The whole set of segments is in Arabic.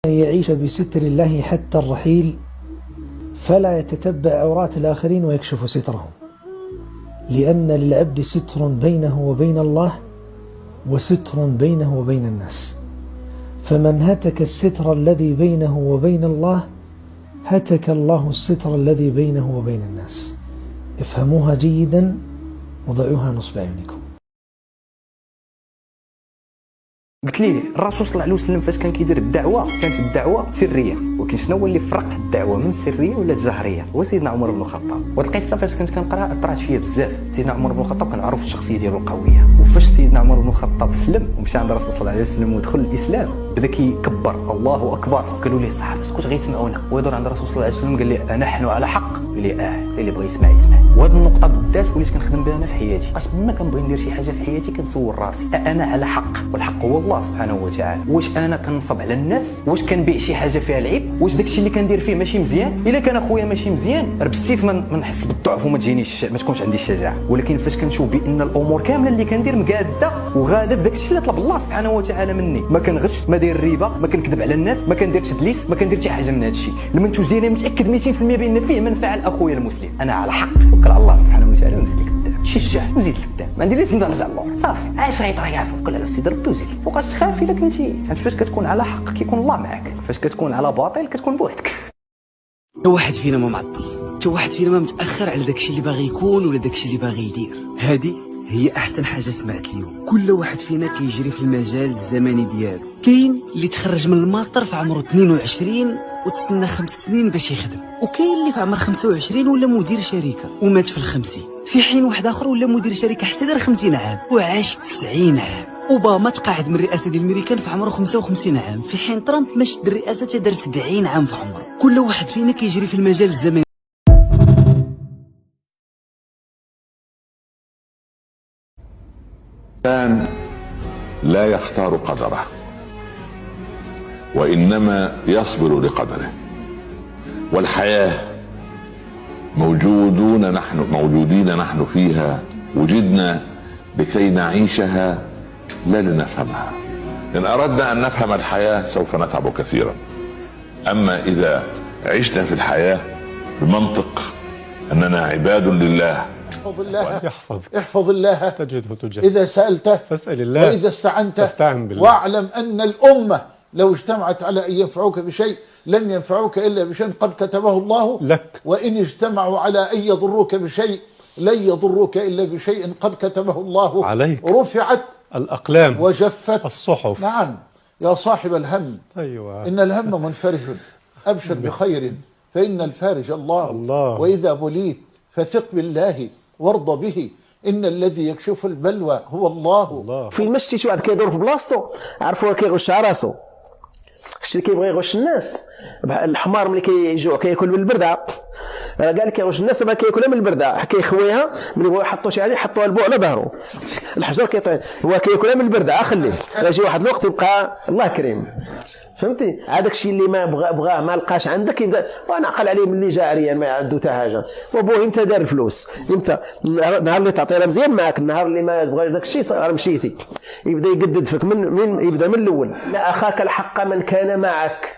يعيش بستر الله حتى الرحيل، فلا يتتبع عورات الآخرين ويكشف سترهم، لأن للعبد ستر بينه وبين الله وستر بينه وبين الناس، فمن هتك الستر الذي بينه وبين الله هتك الله الستر الذي بينه وبين الناس. افهموها جيدا وضعوها نصب عينكم. قلت لي الرسول صلى الله عليه وسلم فاش كان كيدير الدعوه كانت الدعوه سريه، ولكن شنو هو اللي فرق الدعوه من سريه ولا الجهريه؟ هو سيدنا عمر بن الخطاب. وهاد القصه فاش كنت كنقرا اثرت فيا بزاف. سيدنا عمر بن الخطاب كنعرف الشخصيه ديالو القويه، وفاش سيدنا عمر بن الخطاب سلم ومشى عند الرسول صلى الله عليه وسلم ودخل الاسلام بدا كيكبر الله اكبر. قالوا ليه الصحابه اسكت غيسمعونا، ويدور عند الرسول صلى الله عليه وسلم قال لي نحن على حق. قال لي اللي بغى يسمع يسمع. وهاد النقطه بالذات وليت كنخدم بها انا في حياتي، باش ما كنبغي ندير شي حاجه في حياتي كنسول راسي انا على حق، والحق هو الله سبحانه وتعالى. واش انا كنصب على الناس؟ واش كنبيع شي حاجه فيها العيب؟ واش داكشي اللي كندير فيه ماشي مزيان؟ الا كان اخويا ماشي مزيان راه بالسيف ما نحس بالضعف وما تجينيش ما تكونش عندي الشجاعه. ولكن فاش كنشوف بان الامور كامله اللي كندير مقاده وغاده بداكشي اللي طلب الله سبحانه وتعالى مني، ما كنغش، ما داير الريبه، ما كنكذب على الناس، ما كنديرش تدليس، ما كندير حتى حاجه من هذا الشيء. المنتوج ديالي متاكد 200% بان فيه منفعه لاخويا المسلم. انا على حق، توكل على الله سبحانه وتعالى ونزيد لقدام، شجع وزيد لقدام، ما نديرش نرجع للور، صافي عايش غير طريقه توكل على سيدي ربي وزيد. فوقاش تخاف الا كنتي فاش كتكون على حق كيكون الله معك، فاش كتكون على باطل كتكون بوحدك. حتى واحد فينا ما معطل، حتى واحد فينا ما متاخر على داكشي اللي باغي يكون ولا داكشي اللي باغي يدير. هذه هي احسن حاجه سمعت اليوم. كل واحد فينا كيجري في المجال الزمني ديالو. كاين اللي تخرج من الماستر في عمره 22 وتسنى 5 سنين باش يخدم، وكاين اللي في عمر 25 ولا مدير شركه ومات في ال50، في حين واحد اخر ولا مدير شركه حتى دار 50 عام وعاش 90 عام. اوباما تقاعد من الرئاسه ديال الميريكان في عمره 55 عام، في حين ترامب ما شد الرئاسه تا دار 70 عام في عمره. كل واحد فينا كيجري في المجال الزمني. الإنسان لا يختار قدره، وإنما يصبر لقدره. والحياة موجودين نحن فيها، وجدنا لكي نعيشها لا لنفهمها. إن أردنا أن نفهم الحياة سوف نتعب كثيرا، أما إذا عشنا في الحياة بمنطق أننا عباد لله. احفظ الله يحفظك، احفظ الله تجده تجاه، إذا سألته فاسأل الله، وإذا استعنت فاستعن بالله. واعلم أن الأمة لو اجتمعت على أن ينفعوك بشيء لن ينفعوك إلا بشيء قد كتبه الله لك، وإن اجتمعوا على أن يضروك بشيء لن يضروك إلا بشيء قد كتبه الله عليك. رفعت الأقلام وجفت الصحف. نعم يا صاحب الهم، أيوة. إن الهم منفرج، أبشر بخير فإن الفارج الله. وإذا بليت فثق بالله وارض به، إن الذي يكشف البلوى هو الله. في المشتي شي واحد كيدور في بلاصتو عرفوه كيغش على راسو. الشيء اللي كيبغي يغش الناس، الحمار ملي كيجوع كياكل من البردعه، قال لك كيغش الناس ما كياكلها من البردعه، كيخويها ملي بغاو يحطوا شي حاجه يحطوها البوع على ظهره، الحجر كيطير، هو كياكلها من البردعه خليه، يجي واحد الوقت يبقى الله كريم. فهمتي هذاك الشيء اللي ما بغاه ما لقاش عندك يبدا وانا عقل عليه ملي جا عريان ما عنده حتى حاجه، وابوه امتى دار الفلوس، امتى النهار اللي تعطيها مزيان معاك، النهار اللي ما بغاش داك الشيء راه مشيتي، يبدا يقدد فيك من يبدا من الاول. لا اخاك الحق من كان معك،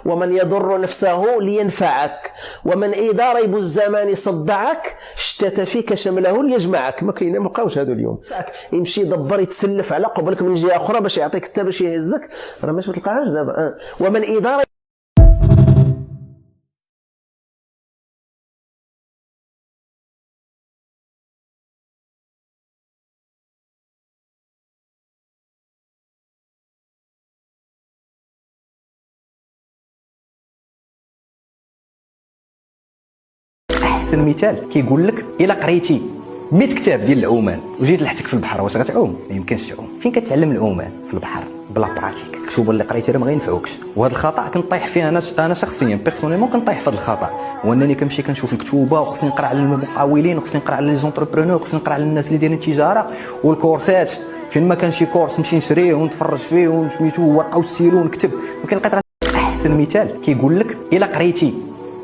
ومن يضر نفسه لينفعك، ومن اذا ريب الزمان صدعك اشتت فيك شمله ليجمعك. ما كاين ما بقاوش هذو اليوم، يمشي يدبر يتسلف على قبلك من جهه اخرى باش يعطيك حتى باش يهزك، راه ما تلقاهاش دابا. ومن إدارة احسن مثال كيقول لك الا قريتي 100 كتاب ديال العومان وجيت لحتك في البحر واش غتعوم؟ ما يمكنش تعوم. فين كتعلم العومان؟ في البحر بلا براتيك. الكتب اللي قريتها ما غينفعوكش. وهذا الخطا كنطيح فيه انا شخصيا بيرسونيلمون كنطيح في هذا الخطا، هو انني كنمشي كنشوف الكتوبه وخصني نقرا على المقاولين وخصني نقرا على لي زونتربرونور وخصني نقرا على الناس اللي دايرين التجاره والكورسات. فين ما كان شي كورس نمشي نشريه ونتفرج فيه وسميتو ورقه وستيلو ونكتب. ولكن لقيت احسن مثال كيقول لك الا قريتي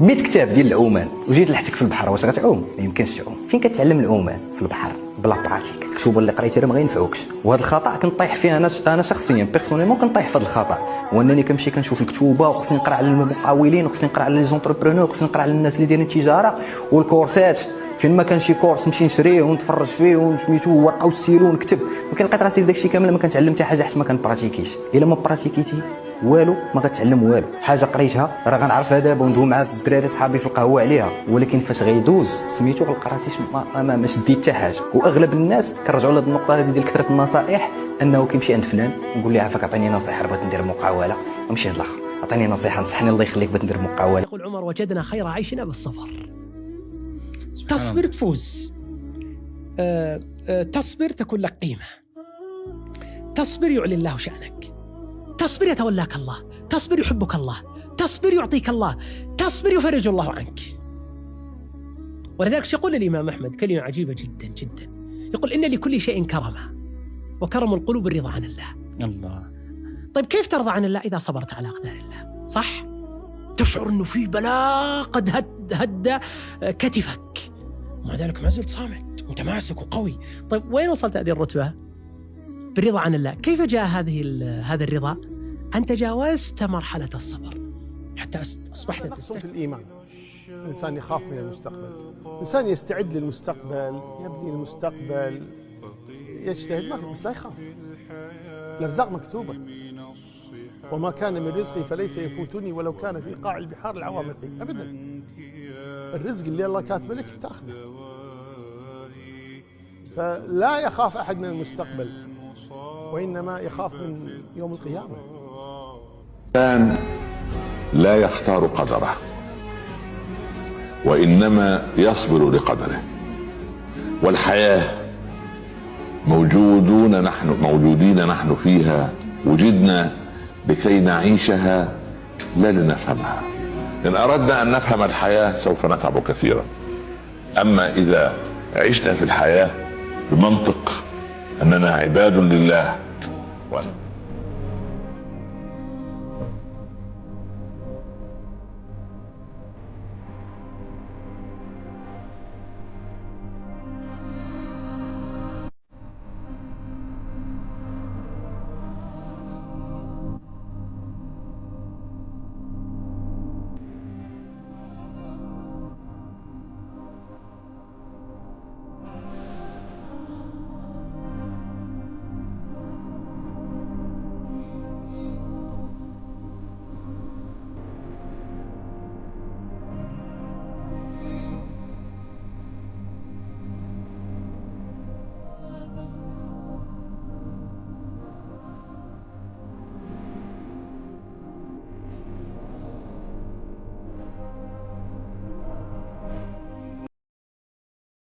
100 كتاب ديال العومان وجيت لحتك في البحر واش غتعوم؟ ما يمكنش تعوم. فين كتعلم العومان؟ في البحر بلا براتيك. الكتب اللي قريتها ما غينفعوكش، وهذا الخطا كنطيح فيه انا شخصيا بيرسونيلمون كنطيح في هذا الخطا، وانني كنمشي كنشوف الكتوبه وخصني نقرا على المقاولين وخصني نقرا على لي زونتربرونور وخصني نقرا على الناس اللي دايرين التجاره والكورسات. فين ما كان شي كورس نمشي نشريه ونتفرج فيه وسميتو ورقه وستيلو ونكتب، ولكن لقيت راسي في داكشي كامل ما كنتعلم حتى حاجه حتى ما كنبراتيكيش. الا ما براتيكيتي والو ما غتعلم والو. حاجه قريتها راه غنعرفها دابا وندوي مع الدراري صحابي في القهوه عليها، ولكن فاش غيدوز سميتو غلقراتيش ما شديت حتى حاجه. واغلب الناس كنرجعوا لهاد النقطه هذه ديال كثره النصائح، انه كيمشي عند فلان ونقول ليه عافاك عطيني نصيحه بغيت ندير مقاوله، ونمشي عند الاخر عطيني نصيحه نصحني الله يخليك بغيت ندير مقاوله. يقول عمر وجدنا خير عيشنا بالصبر. تصبر تفوز، تصبر تكون لك قيمة، تصبر يعلي الله شأنك، تصبر يتولاك الله، تصبر يحبك الله، تصبر يعطيك الله، تصبر يفرج الله عنك. ولذلك يقول الإمام أحمد كلمة عجيبة جدا جدا، يقول إن لكل شيء كرما، وكرم القلوب الرضا عن الله. الله. طيب كيف ترضى عن الله إذا صبرت على أقدار الله؟ صح؟ تشعر أنه في بلاء قد هد كتفك، ومع ذلك ما زلت صامت متماسك وقوي. طيب وين وصلت هذه الرتبة؟ بالرضا عن الله. كيف جاء هذا الرضا؟ أن تجاوزت مرحلة الصبر حتى أصبحت تستحق في الإيمان. الإنسان يخاف من المستقبل، الإنسان يستعد للمستقبل، يبني المستقبل، يجتهد، ما في بس لا يخاف. الأرزاق مكتوبة، وما كان من رزقي فليس يفوتني ولو كان في قاع البحار العوامق أبدا. الرزق اللي الله كاتبه لك تاخذه، فلا يخاف أحد من المستقبل، وإنما يخاف من يوم القيامة. الإنسان لا يختار قدره، وإنما يصبر لقدره. والحياة موجودين نحن فيها، وجدنا لكي نعيشها لا لنفهمها. إن أردنا أن نفهم الحياة سوف نتعب كثيرا، أما إذا عشنا في الحياة بمنطق أننا عباد لله